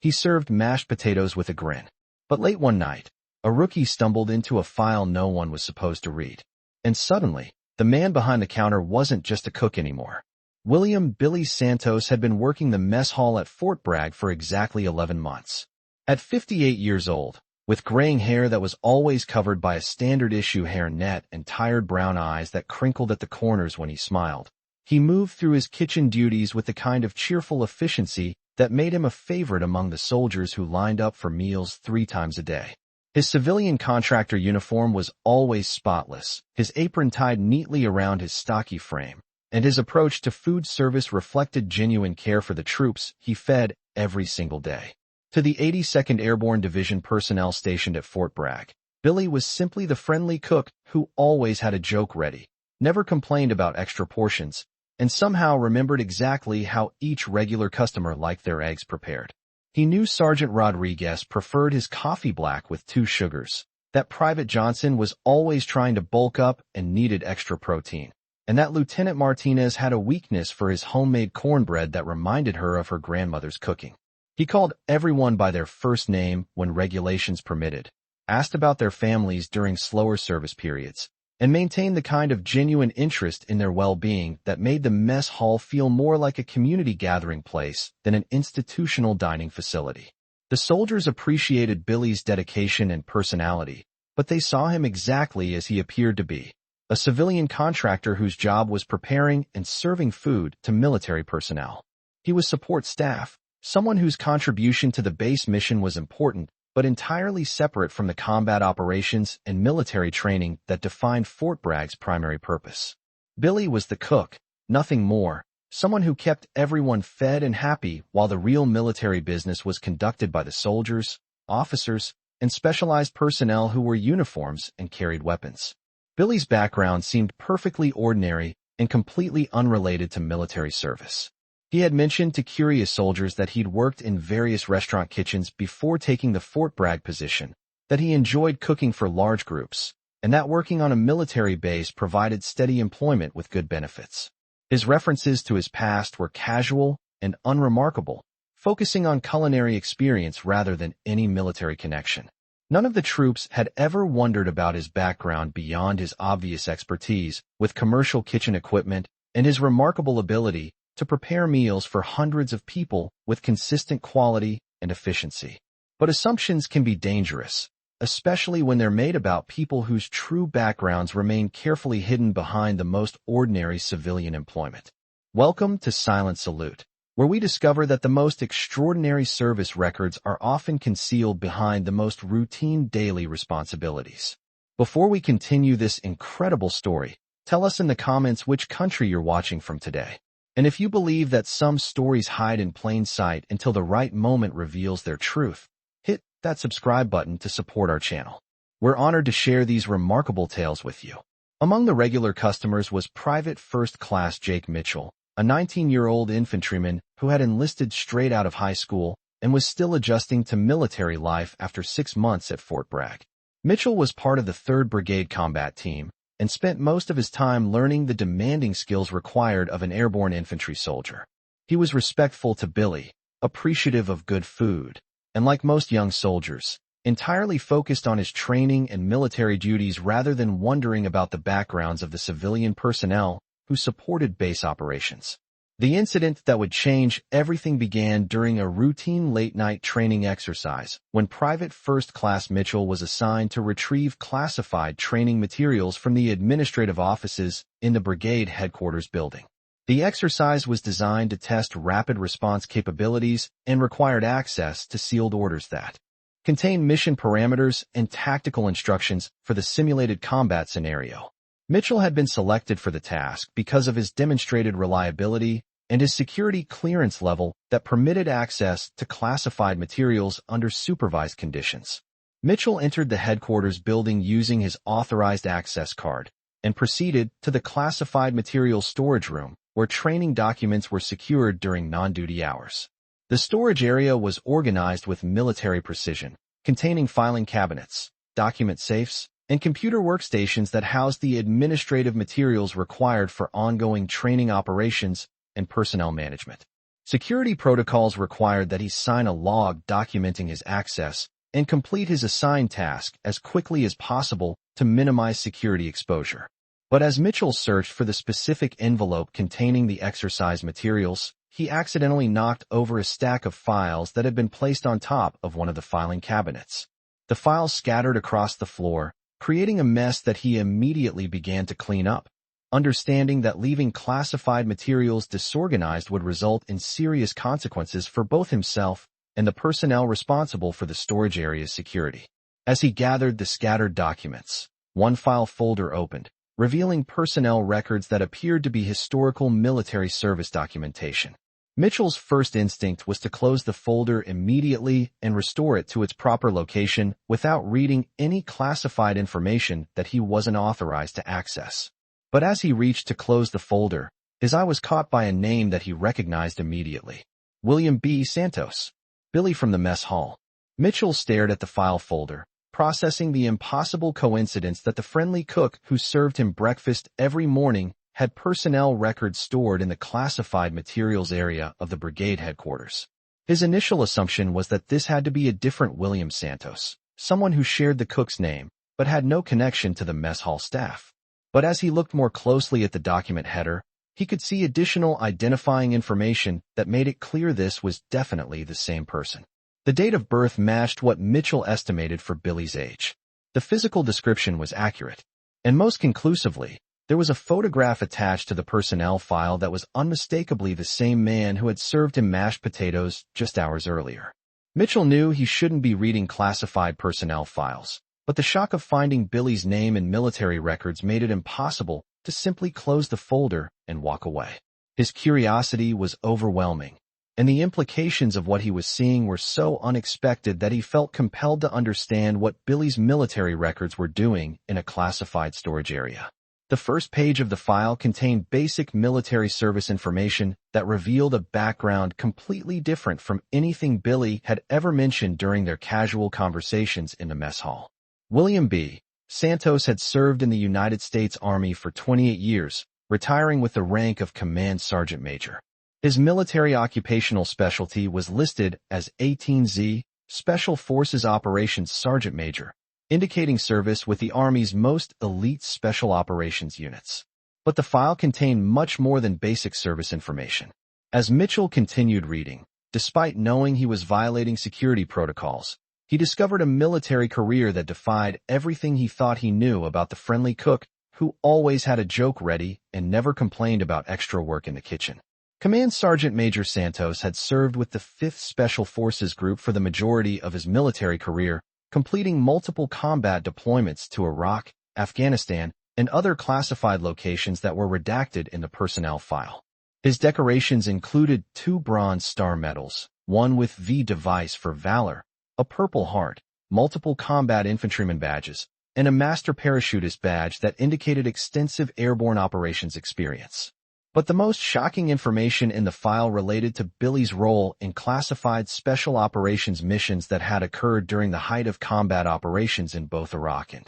He served mashed potatoes with a grin. But late one night, a rookie stumbled into a file no one was supposed to read. And suddenly, the man behind the counter wasn't just a cook anymore. William "Billy" Santos had been working the mess hall at Fort Bragg for exactly 11 months. At 58 years old, with graying hair that was always covered by a standard-issue hairnet and tired brown eyes that crinkled at the corners when he smiled, he moved through his kitchen duties with the kind of cheerful efficiency that made him a favorite among the soldiers who lined up for meals 3 times a day. His civilian contractor uniform was always spotless, his apron tied neatly around his stocky frame, and his approach to food service reflected genuine care for the troops he fed every single day. To the 82nd Airborne Division personnel stationed at Fort Bragg, Billy was simply the friendly cook who always had a joke ready, never complained about extra portions, and somehow remembered exactly how each regular customer liked their eggs prepared. He knew Sergeant Rodriguez preferred his coffee black with 2 sugars, that Private Johnson was always trying to bulk up and needed extra protein, and that Lieutenant Martinez had a weakness for his homemade cornbread that reminded her of her grandmother's cooking. He called everyone by their first name when regulations permitted, asked about their families during slower service periods, and maintained the kind of genuine interest in their well-being that made the mess hall feel more like a community gathering place than an institutional dining facility. The soldiers appreciated Billy's dedication and personality, but they saw him exactly as he appeared to be, a civilian contractor whose job was preparing and serving food to military personnel. He was support staff, someone whose contribution to the base mission was important, but entirely separate from the combat operations and military training that defined Fort Bragg's primary purpose. Billy was the cook, nothing more, someone who kept everyone fed and happy while the real military business was conducted by the soldiers, officers, and specialized personnel who wore uniforms and carried weapons. Billy's background seemed perfectly ordinary and completely unrelated to military service. He had mentioned to curious soldiers that he'd worked in various restaurant kitchens before taking the Fort Bragg position, that he enjoyed cooking for large groups, and that working on a military base provided steady employment with good benefits. His references to his past were casual and unremarkable, focusing on culinary experience rather than any military connection. None of the troops had ever wondered about his background beyond his obvious expertise with commercial kitchen equipment and his remarkable ability to prepare meals for hundreds of people with consistent quality and efficiency. But assumptions can be dangerous, especially when they're made about people whose true backgrounds remain carefully hidden behind the most ordinary civilian employment. Welcome to Silent Salute, where we discover that the most extraordinary service records are often concealed behind the most routine daily responsibilities. Before we continue this incredible story, tell us in the comments which country you're watching from today. And if you believe that some stories hide in plain sight until the right moment reveals their truth, hit that subscribe button to support our channel. We're honored to share these remarkable tales with you. Among the regular customers was Private First Class Jake Mitchell, a 19-year-old infantryman who had enlisted straight out of high school and was still adjusting to military life after 6 months at Fort Bragg. Mitchell was part of the 3rd Brigade combat team and spent most of his time learning the demanding skills required of an airborne infantry soldier. He was respectful to Billy, appreciative of good food, and like most young soldiers, entirely focused on his training and military duties rather than wondering about the backgrounds of the civilian personnel who supported base operations. The incident that would change everything began during a routine late-night training exercise when Private First Class Mitchell was assigned to retrieve classified training materials from the administrative offices in the brigade headquarters building. The exercise was designed to test rapid response capabilities and required access to sealed orders that contained mission parameters and tactical instructions for the simulated combat scenario. Mitchell had been selected for the task because of his demonstrated reliability and his security clearance level that permitted access to classified materials under supervised conditions. Mitchell entered the headquarters building using his authorized access card and proceeded to the classified materials storage room, where training documents were secured during non-duty hours. The storage area was organized with military precision, containing filing cabinets, document safes, and computer workstations that housed the administrative materials required for ongoing training operations and personnel management. Security protocols required that he sign a log documenting his access and complete his assigned task as quickly as possible to minimize security exposure. But as Mitchell searched for the specific envelope containing the exercise materials, he accidentally knocked over a stack of files that had been placed on top of one of the filing cabinets. The files scattered across the floor, creating a mess that he immediately began to clean up, understanding that leaving classified materials disorganized would result in serious consequences for both himself and the personnel responsible for the storage area's security. As he gathered the scattered documents, one file folder opened, revealing personnel records that appeared to be historical military service documentation. Mitchell's first instinct was to close the folder immediately and restore it to its proper location without reading any classified information that he wasn't authorized to access. But as he reached to close the folder, his eye was caught by a name that he recognized immediately. William B. Santos. Billy from the mess hall. Mitchell stared at the file folder, processing the impossible coincidence that the friendly cook who served him breakfast every morning had personnel records stored in the classified materials area of the brigade headquarters. His initial assumption was that this had to be a different William Santos, someone who shared the cook's name, but had no connection to the mess hall staff. But as he looked more closely at the document header, he could see additional identifying information that made it clear this was definitely the same person. The date of birth matched what Mitchell estimated for Billy's age. The physical description was accurate, and most conclusively, there was a photograph attached to the personnel file that was unmistakably the same man who had served him mashed potatoes just hours earlier. Mitchell knew he shouldn't be reading classified personnel files, but the shock of finding Billy's name in military records made it impossible to simply close the folder and walk away. His curiosity was overwhelming, and the implications of what he was seeing were so unexpected that he felt compelled to understand what Billy's military records were doing in a classified storage area. The first page of the file contained basic military service information that revealed a background completely different from anything Billy had ever mentioned during their casual conversations in the mess hall. William B. Santos had served in the United States Army for 28 years, retiring with the rank of Command Sergeant Major. His military occupational specialty was listed as 18Z, Special Forces Operations Sergeant Major, indicating service with the Army's most elite special operations units. But the file contained much more than basic service information. As Mitchell continued reading, despite knowing he was violating security protocols, he discovered a military career that defied everything he thought he knew about the friendly cook who always had a joke ready and never complained about extra work in the kitchen. Command Sergeant Major Santos had served with the 5th Special Forces Group for the majority of his military career, completing multiple combat deployments to Iraq, Afghanistan, and other classified locations that were redacted in the personnel file. His decorations included 2 Bronze Star medals, one with V device for valor, a Purple Heart, multiple combat infantryman badges, and a Master Parachutist badge that indicated extensive airborne operations experience. But the most shocking information in the file related to Billy's role in classified special operations missions that had occurred during the height of combat operations in both Iraq and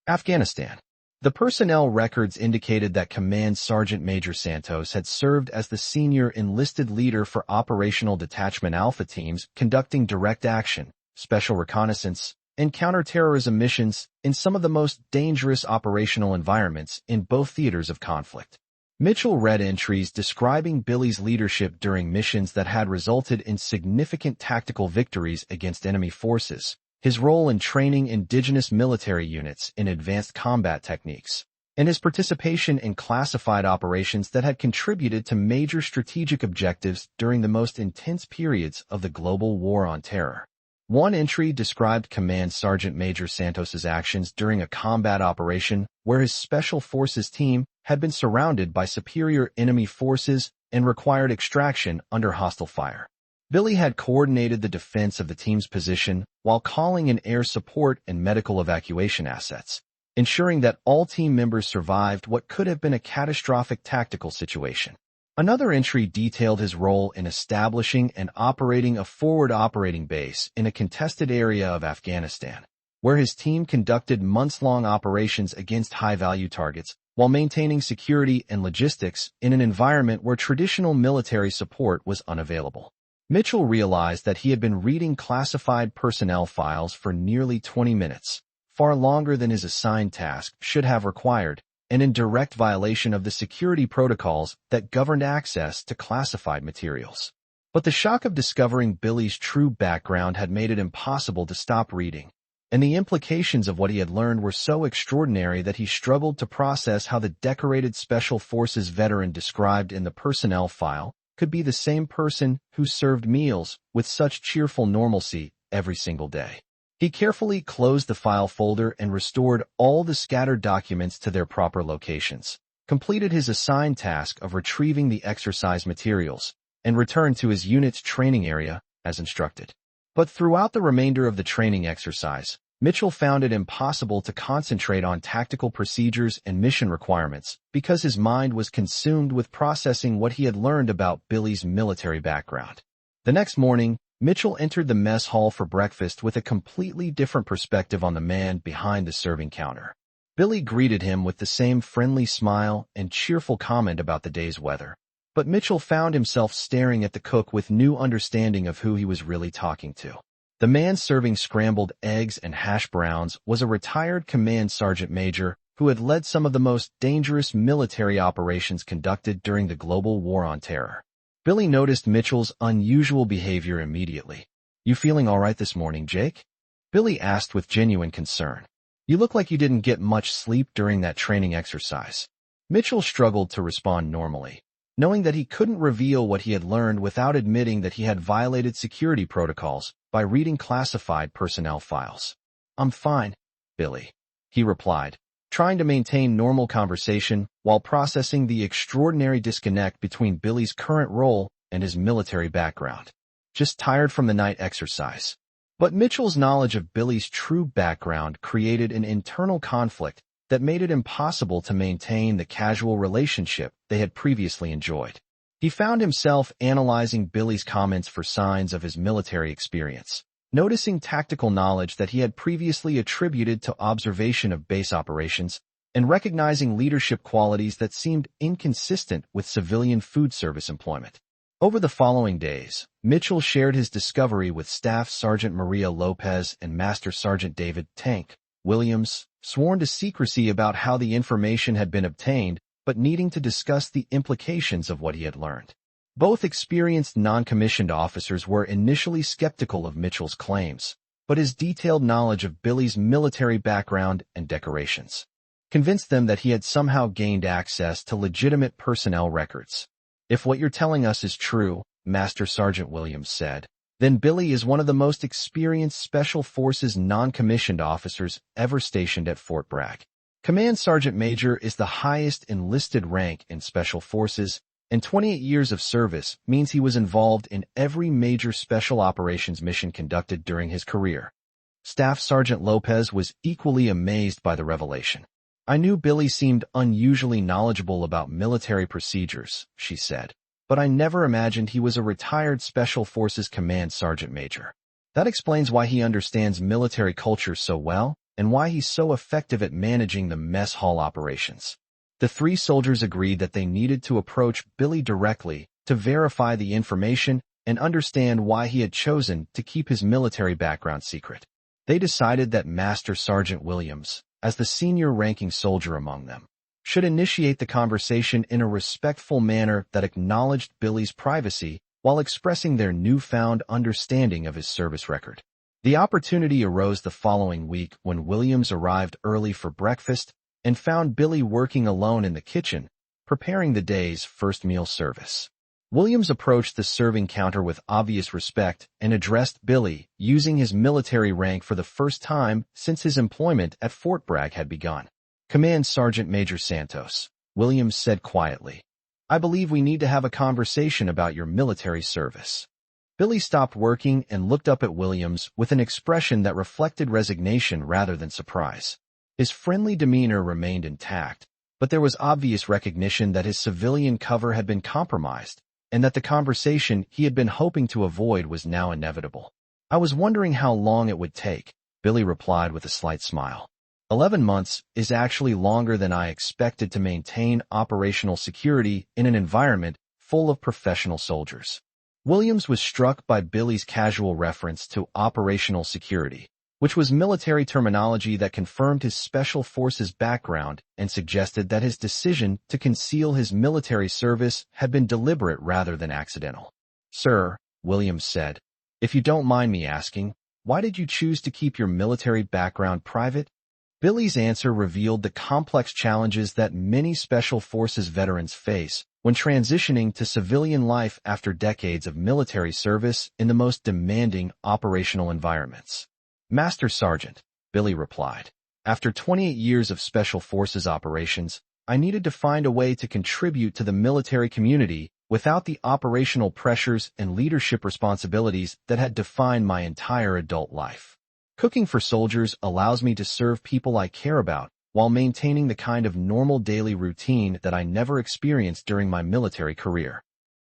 Afghanistan. The personnel records indicated that Command Sergeant Major Santos had served as the senior enlisted leader for Operational Detachment Alpha teams conducting direct action, special reconnaissance, and counterterrorism missions in some of the most dangerous operational environments in both theaters of conflict. Mitchell read entries describing Billy's leadership during missions that had resulted in significant tactical victories against enemy forces, his role in training indigenous military units in advanced combat techniques, and his participation in classified operations that had contributed to major strategic objectives during the most intense periods of the global war on terror. One entry described Command Sergeant Major Santos's actions during a combat operation where his Special Forces team had been surrounded by superior enemy forces and required extraction under hostile fire. Billy had coordinated the defense of the team's position while calling in air support and medical evacuation assets, ensuring that all team members survived what could have been a catastrophic tactical situation. Another entry detailed his role in establishing and operating a forward operating base in a contested area of Afghanistan, where his team conducted months-long operations against high-value targets while maintaining security and logistics in an environment where traditional military support was unavailable. Mitchell realized that he had been reading classified personnel files for nearly 20 minutes, far longer than his assigned task should have required, and in direct violation of the security protocols that governed access to classified materials. But the shock of discovering Billy's true background had made it impossible to stop reading, and the implications of what he had learned were so extraordinary that he struggled to process how the decorated Special Forces veteran described in the personnel file could be the same person who served meals with such cheerful normalcy every single day. He carefully closed the file folder and restored all the scattered documents to their proper locations, completed his assigned task of retrieving the exercise materials, and returned to his unit's training area as instructed. But throughout the remainder of the training exercise, Mitchell found it impossible to concentrate on tactical procedures and mission requirements because his mind was consumed with processing what he had learned about Billy's military background. The next morning, Mitchell entered the mess hall for breakfast with a completely different perspective on the man behind the serving counter. Billy greeted him with the same friendly smile and cheerful comment about the day's weather. But Mitchell found himself staring at the cook with new understanding of who he was really talking to. The man serving scrambled eggs and hash browns was a retired command sergeant major who had led some of the most dangerous military operations conducted during the global war on terror. Billy noticed Mitchell's unusual behavior immediately. "You feeling all right this morning, Jake?" Billy asked with genuine concern. "You look like you didn't get much sleep during that training exercise." Mitchell struggled to respond normally, knowing that he couldn't reveal what he had learned without admitting that he had violated security protocols by reading classified personnel files. "I'm fine, Billy," he replied, trying to maintain normal conversation while processing the extraordinary disconnect between Billy's current role and his military background. "Just tired from the night exercise." But Mitchell's knowledge of Billy's true background created an internal conflict that made it impossible to maintain the casual relationship they had previously enjoyed. He found himself analyzing Billy's comments for signs of his military experience, noticing tactical knowledge that he had previously attributed to observation of base operations, and recognizing leadership qualities that seemed inconsistent with civilian food service employment. Over the following days, Mitchell shared his discovery with Staff Sergeant Maria Lopez and Master Sergeant David "Tank" Williams, sworn to secrecy about how the information had been obtained, but needing to discuss the implications of what he had learned. Both experienced non-commissioned officers were initially skeptical of Mitchell's claims, but his detailed knowledge of Billy's military background and decorations convinced them that he had somehow gained access to legitimate personnel records. "If what you're telling us is true," Master Sergeant Williams said, "then Billy is one of the most experienced Special Forces non-commissioned officers ever stationed at Fort Bragg. Command Sergeant Major is the highest enlisted rank in Special Forces, and 28 years of service means he was involved in every major special operations mission conducted during his career." Staff Sergeant Lopez was equally amazed by the revelation. "I knew Billy seemed unusually knowledgeable about military procedures," she said, "but I never imagined he was a retired Special Forces Command Sergeant Major. That explains why he understands military culture so well and why he's so effective at managing the mess hall operations." The three soldiers agreed that they needed to approach Billy directly to verify the information and understand why he had chosen to keep his military background secret. They decided that Master Sergeant Williams, as the senior-ranking soldier among them, should initiate the conversation in a respectful manner that acknowledged Billy's privacy while expressing their newfound understanding of his service record. The opportunity arose the following week when Williams arrived early for breakfast and found Billy working alone in the kitchen, preparing the day's first meal service. Williams approached the serving counter with obvious respect and addressed Billy using his military rank for the first time since his employment at Fort Bragg had begun. "Command Sergeant Major Santos," Williams said quietly, "I believe we need to have a conversation about your military service." Billy stopped working and looked up at Williams with an expression that reflected resignation rather than surprise. His friendly demeanor remained intact, but there was obvious recognition that his civilian cover had been compromised and that the conversation he had been hoping to avoid was now inevitable. "I was wondering how long it would take," Billy replied with a slight smile. 11 months is actually longer than I expected to maintain operational security in an environment full of professional soldiers. Williams was struck by Billy's casual reference to operational security, which was military terminology that confirmed his special forces background and suggested that his decision to conceal his military service had been deliberate rather than accidental. "Sir," Williams said, "if you don't mind me asking, why did you choose to keep your military background private?" Billy's answer revealed the complex challenges that many Special Forces veterans face when transitioning to civilian life after decades of military service in the most demanding operational environments. "Master Sergeant," Billy replied, "after 28 years of Special Forces operations, I needed to find a way to contribute to the military community without the operational pressures and leadership responsibilities that had defined my entire adult life. Cooking for soldiers allows me to serve people I care about while maintaining the kind of normal daily routine that I never experienced during my military career."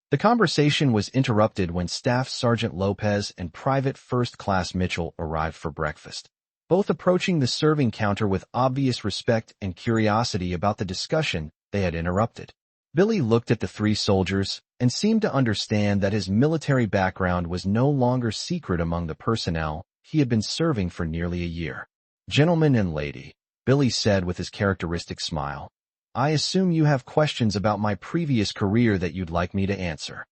The conversation was interrupted when Staff Sergeant Lopez and Private First Class Mitchell arrived for breakfast, both approaching the serving counter with obvious respect and curiosity about the discussion they had interrupted. Billy looked at the three soldiers and seemed to understand that his military background was no longer secret among the personnel he had been serving for nearly a year. "Gentlemen and lady," Billy said with his characteristic smile, "I assume you have questions about my previous career that you'd like me to answer."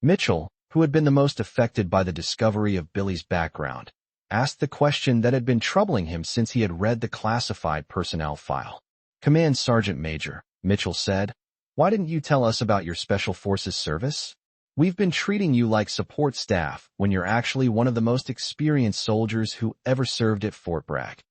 Mitchell, who had been the most affected by the discovery of Billy's background, asked the question that had been troubling him since he had read the classified personnel file. "Command Sergeant Major," Mitchell said, "why didn't you tell us about your Special Forces service? We've been treating you like support staff when you're actually one of the most experienced soldiers who ever served at Fort Bragg."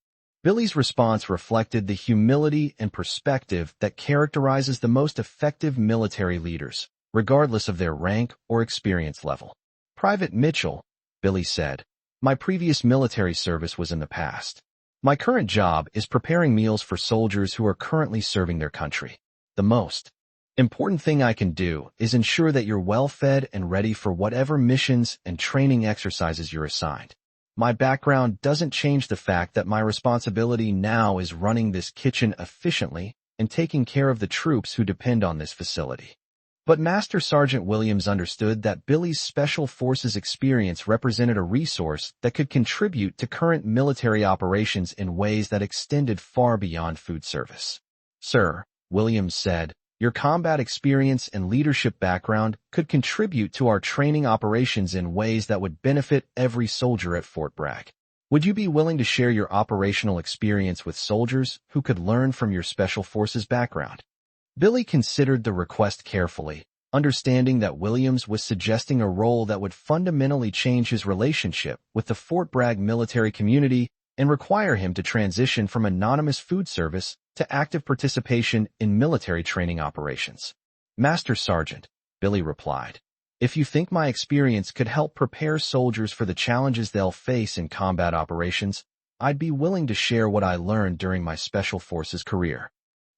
Billy's response reflected the humility and perspective that characterizes the most effective military leaders, regardless of their rank or experience level. "Private Mitchell," Billy said, "my previous military service was in the past. My current job is preparing meals for soldiers who are currently serving their country. The most important thing I can do is ensure that you're well-fed and ready for whatever missions and training exercises you're assigned. My background doesn't change the fact that my responsibility now is running this kitchen efficiently and taking care of the troops who depend on this facility." But Master Sergeant Williams understood that Billy's Special Forces experience represented a resource that could contribute to current military operations in ways that extended far beyond food service. "Sir," Williams said, "your combat experience and leadership background could contribute to our training operations in ways that would benefit every soldier at Fort Bragg. Would you be willing to share your operational experience with soldiers who could learn from your Special Forces background?" Billy considered the request carefully, understanding that Williams was suggesting a role that would fundamentally change his relationship with the Fort Bragg military community and require him to transition from anonymous food service to active participation in military training operations. "Master Sergeant," Billy replied, "if you think my experience could help prepare soldiers for the challenges they'll face in combat operations, I'd be willing to share what I learned during my Special Forces career."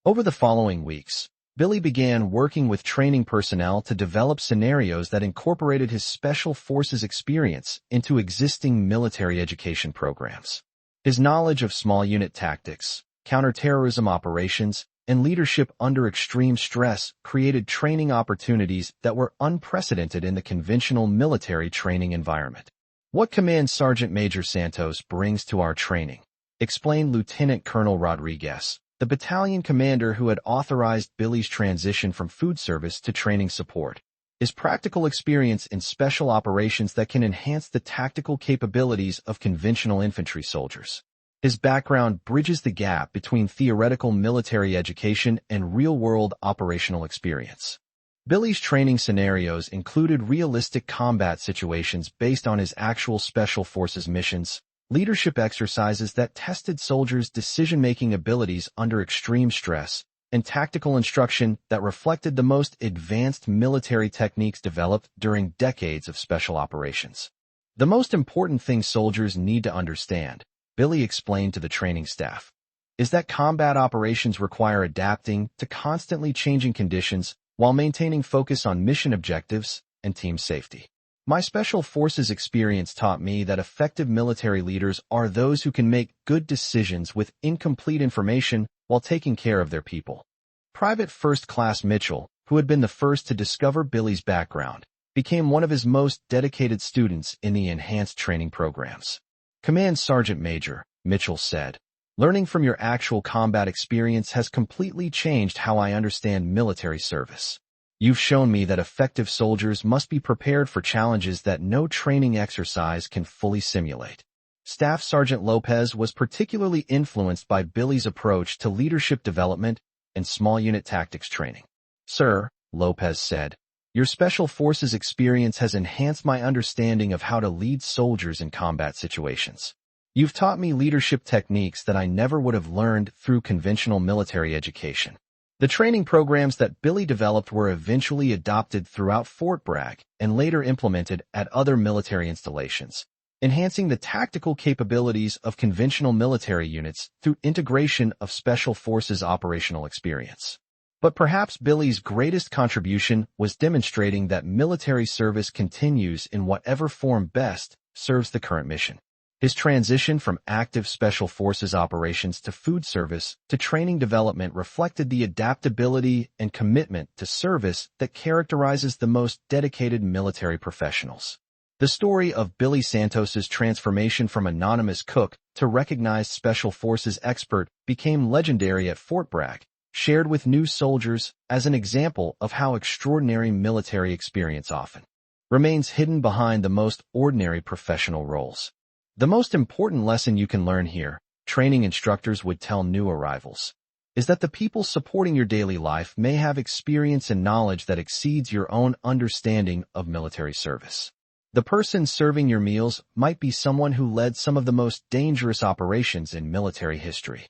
Over the following weeks, Billy began working with training personnel to develop scenarios that incorporated his Special Forces experience into existing military education programs. His knowledge of small unit tactics, counterterrorism operations, and leadership under extreme stress created training opportunities that were unprecedented in the conventional military training environment. "What Command Sergeant Major Santos brings to our training," explained Lieutenant Colonel Rodriguez, the battalion commander who had authorized Billy's transition from food service to training support, "is practical experience in special operations that can enhance the tactical capabilities of conventional infantry soldiers. His background bridges the gap between theoretical military education and real-world operational experience." Billy's training scenarios included realistic combat situations based on his actual Special Forces missions, leadership exercises that tested soldiers' decision-making abilities under extreme stress, and tactical instruction that reflected the most advanced military techniques developed during decades of special operations. "The most important thing soldiers need to understand," Billy explained to the training staff, "is that combat operations require adapting to constantly changing conditions while maintaining focus on mission objectives and team safety. My special forces experience taught me that effective military leaders are those who can make good decisions with incomplete information while taking care of their people. Private First Class Mitchell, who had been the first to discover Billy's background, became one of his most dedicated students in the enhanced training programs. Command Sergeant Major, Mitchell said, learning from your actual combat experience has completely changed how I understand military service. You've shown me that effective soldiers must be prepared for challenges that no training exercise can fully simulate. Staff Sergeant Lopez was particularly influenced by Billy's approach to leadership development and small unit tactics training. Sir, Lopez said, your Special Forces experience has enhanced my understanding of how to lead soldiers in combat situations. You've taught me leadership techniques that I never would have learned through conventional military education. The training programs that Billy developed were eventually adopted throughout Fort Bragg and later implemented at other military installations, enhancing the tactical capabilities of conventional military units through integration of Special Forces operational experience. But perhaps Billy's greatest contribution was demonstrating that military service continues in whatever form best serves the current mission. His transition from active Special Forces operations to food service to training development reflected the adaptability and commitment to service that characterizes the most dedicated military professionals. The story of Billy Santos's transformation from anonymous cook to recognized Special Forces expert became legendary at Fort Bragg, shared with new soldiers as an example of how extraordinary military experience often remains hidden behind the most ordinary professional roles. The most important lesson you can learn here, training instructors would tell new arrivals, is that the people supporting your daily life may have experience and knowledge that exceeds your own understanding of military service. The person serving your meals might be someone who led some of the most dangerous operations in military history.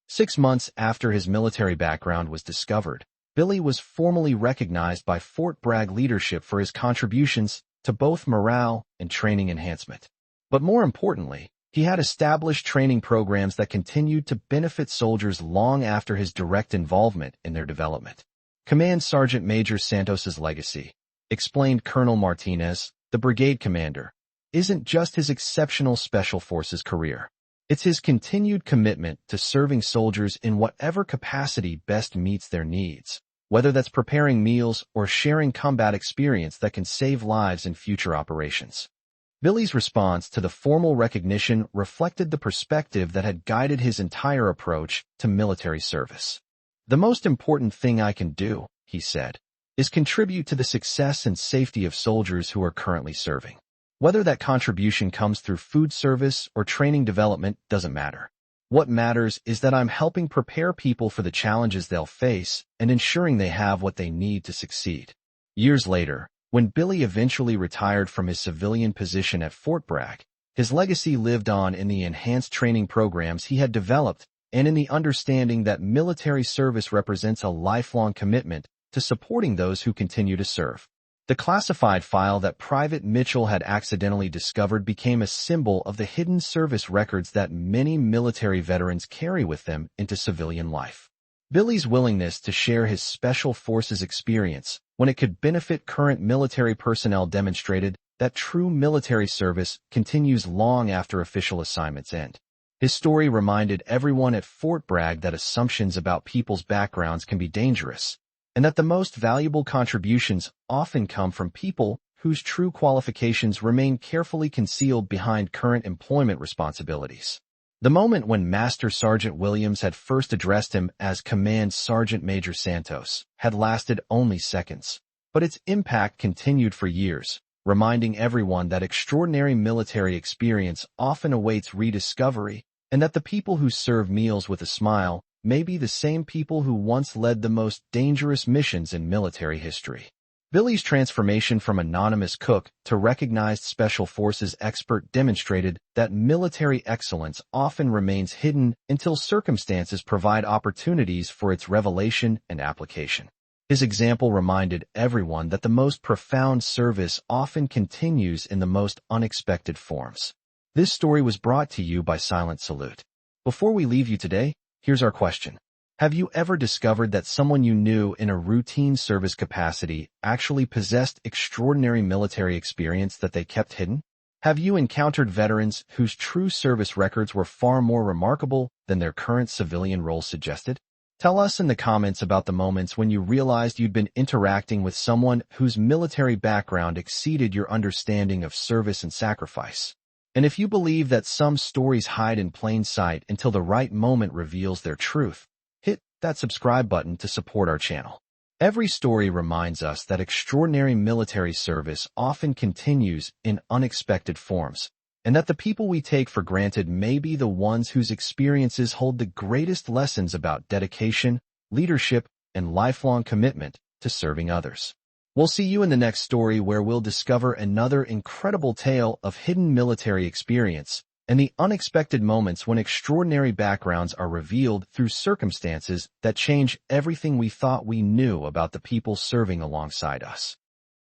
6 months after his military background was discovered, Billy was formally recognized by Fort Bragg leadership for his contributions to both morale and training enhancement. But more importantly, he had established training programs that continued to benefit soldiers long after his direct involvement in their development. Command Sergeant Major Santos's legacy, explained Colonel Martinez, the brigade commander, isn't just his exceptional Special Forces career. It's his continued commitment to serving soldiers in whatever capacity best meets their needs, whether that's preparing meals or sharing combat experience that can save lives in future operations. Billy's response to the formal recognition reflected the perspective that had guided his entire approach to military service. The most important thing I can do, he said, is contribute to the success and safety of soldiers who are currently serving. Whether that contribution comes through food service or training development doesn't matter. What matters is that I'm helping prepare people for the challenges they'll face and ensuring they have what they need to succeed. Years later, when Billy eventually retired from his civilian position at Fort Bragg, his legacy lived on in the enhanced training programs he had developed and in the understanding that military service represents a lifelong commitment to supporting those who continue to serve. The classified file that Private Mitchell had accidentally discovered became a symbol of the hidden service records that many military veterans carry with them into civilian life. Billy's willingness to share his Special Forces experience when it could benefit current military personnel demonstrated that true military service continues long after official assignments end. His story reminded everyone at Fort Bragg that assumptions about people's backgrounds can be dangerous, and that the most valuable contributions often come from people whose true qualifications remain carefully concealed behind current employment responsibilities. The moment when Master Sergeant Williams had first addressed him as Command Sergeant Major Santos had lasted only seconds, but its impact continued for years, reminding everyone that extraordinary military experience often awaits rediscovery and that the people who serve meals with a smile may be the same people who once led the most dangerous missions in military history. Billy's transformation from anonymous cook to recognized Special Forces expert demonstrated that military excellence often remains hidden until circumstances provide opportunities for its revelation and application. His example reminded everyone that the most profound service often continues in the most unexpected forms. This story was brought to you by Silent Salute. Before we leave you today, here's our question. Have you ever discovered that someone you knew in a routine service capacity actually possessed extraordinary military experience that they kept hidden? Have you encountered veterans whose true service records were far more remarkable than their current civilian roles suggested? Tell us in the comments about the moments when you realized you'd been interacting with someone whose military background exceeded your understanding of service and sacrifice. And if you believe that some stories hide in plain sight until the right moment reveals their truth, hit that subscribe button to support our channel. Every story reminds us that extraordinary military service often continues in unexpected forms, and that the people we take for granted may be the ones whose experiences hold the greatest lessons about dedication, leadership, and lifelong commitment to serving others. We'll see you in the next story, where we'll discover another incredible tale of hidden military experience and the unexpected moments when extraordinary backgrounds are revealed through circumstances that change everything we thought we knew about the people serving alongside us.